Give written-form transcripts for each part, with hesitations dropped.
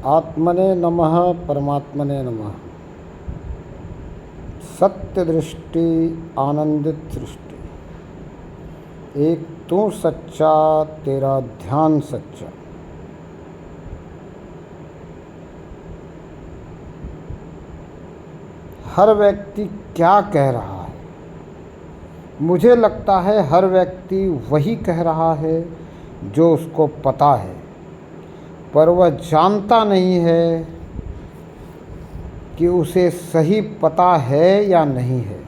आत्मने नमः परमात्मने नमः। सत्य दृष्टि आनंदित सृष्टि, एक तू सच्चा तेरा ध्यान सच्चा। हर व्यक्ति क्या कह रहा है? मुझे लगता है हर व्यक्ति वही कह रहा है जो उसको पता है, पर वह जानता नहीं है कि उसे सही पता है या नहीं है।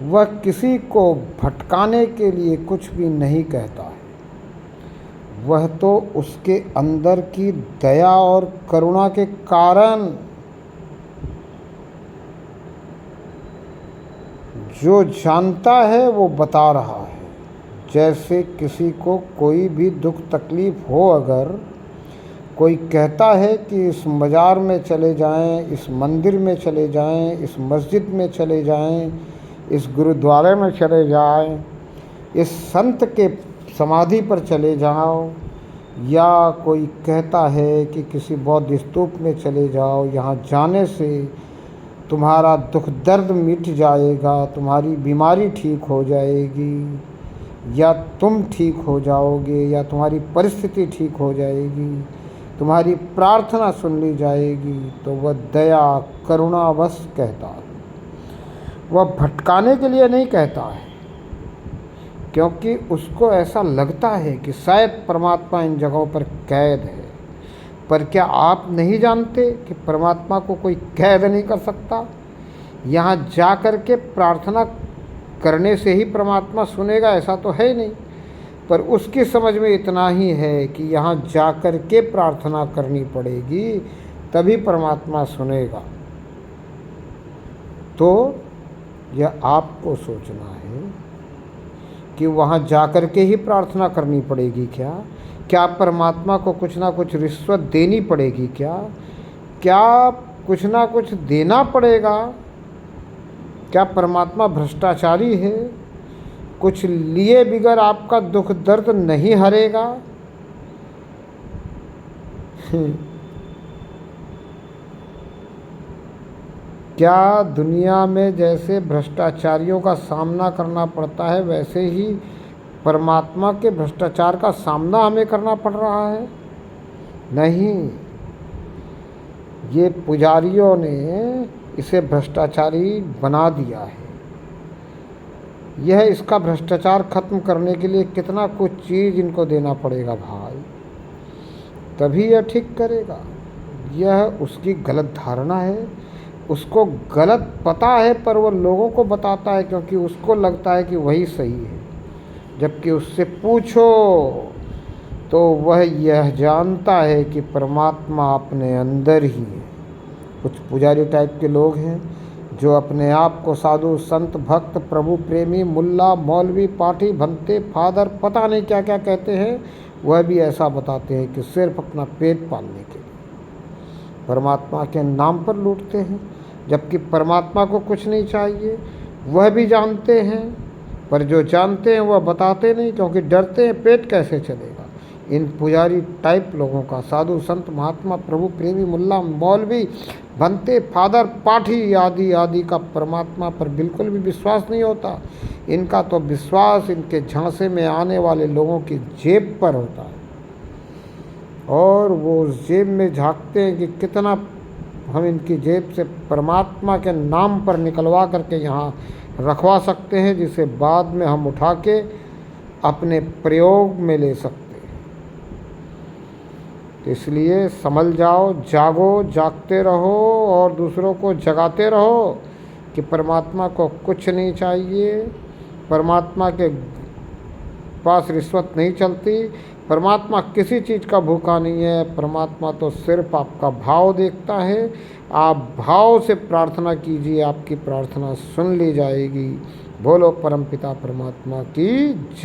वह किसी को भटकाने के लिए कुछ भी नहीं कहता है, वह तो उसके अंदर की दया और करुणा के कारण जो जानता है वो बता रहा है। जैसे किसी को कोई भी दुख तकलीफ़ हो, अगर कोई कहता है कि इस मज़ार में चले जाएं, इस मंदिर में चले जाएं, इस मस्जिद में चले जाएं, इस गुरुद्वारे में चले जाएं, इस संत के समाधि पर चले जाओ, या कोई कहता है कि किसी बौद्ध स्तूप में चले जाओ, यहाँ जाने से तुम्हारा दुख दर्द मिट जाएगा, तुम्हारी बीमारी ठीक हो जाएगी, या तुम ठीक हो जाओगे, या तुम्हारी परिस्थिति ठीक हो जाएगी, तुम्हारी प्रार्थना सुन ली जाएगी, तो वह दया करुणा बस कहता है। वह भटकाने के लिए नहीं कहता है, क्योंकि उसको ऐसा लगता है कि शायद परमात्मा इन जगहों पर कैद है। पर क्या आप नहीं जानते कि परमात्मा को कोई कैद नहीं कर सकता? यहाँ जा कर के प्रार्थना करने से ही परमात्मा सुनेगा ऐसा तो है नहीं, पर उसकी समझ में इतना ही है कि यहाँ जा कर के प्रार्थना करनी पड़ेगी, तभी परमात्मा सुनेगा। तो यह आपको सोचना है कि वहाँ जा कर के ही प्रार्थना करनी पड़ेगी क्या परमात्मा को कुछ ना कुछ रिश्वत देनी पड़ेगी? क्या कुछ ना कुछ देना पड़ेगा? क्या परमात्मा भ्रष्टाचारी है? कुछ लिए बिगर आपका दुख दर्द नहीं हरेगा? क्या दुनिया में जैसे भ्रष्टाचारियों का सामना करना पड़ता है, वैसे ही परमात्मा के भ्रष्टाचार का सामना हमें करना पड़ रहा है? नहीं, ये पुजारियों ने इसे भ्रष्टाचारी बना दिया है। यह इसका भ्रष्टाचार खत्म करने के लिए कितना कुछ चीज़ इनको देना पड़ेगा भाई, तभी यह ठीक करेगा। यह उसकी गलत धारणा है, उसको गलत पता है, पर वह लोगों को बताता है क्योंकि उसको लगता है कि वही सही है। जबकि उससे पूछो तो वह यह जानता है कि परमात्मा अपने अंदर ही है। कुछ पुजारी टाइप के लोग हैं जो अपने आप को साधु संत भक्त प्रभु प्रेमी मुल्ला मौलवी पाठी भंते फादर पता नहीं क्या क्या कहते हैं, वह भी ऐसा बताते हैं कि सिर्फ अपना पेट पालने के लिए परमात्मा के नाम पर लूटते हैं। जबकि परमात्मा को कुछ नहीं चाहिए, वह भी जानते हैं, पर जो जानते हैं वह बताते नहीं क्योंकि डरते हैं पेट कैसे चलेगा। इन पुजारी टाइप लोगों का साधु संत महात्मा प्रभु प्रेमी मुल्ला मौलवी भंते फादर पाठी आदि आदि का परमात्मा पर बिल्कुल भी विश्वास नहीं होता। इनका तो विश्वास इनके झांसे में आने वाले लोगों की जेब पर होता है, और वो उस जेब में झांकते हैं कि कितना हम इनकी जेब से परमात्मा के नाम पर निकलवा करके यहाँ रखवा सकते हैं, जिसे बाद में हम उठा के अपने प्रयोग में ले सकते हैं। तो इसलिए संभल जाओ, जागो, जागते रहो और दूसरों को जगाते रहो कि परमात्मा को कुछ नहीं चाहिए, परमात्मा के पास रिश्वत नहीं चलती, परमात्मा किसी चीज़ का भूखा नहीं है। परमात्मा तो सिर्फ आपका भाव देखता है। आप भाव से प्रार्थना कीजिए, आपकी प्रार्थना सुन ली जाएगी। बोलो परमपिता परमात्मा की जय।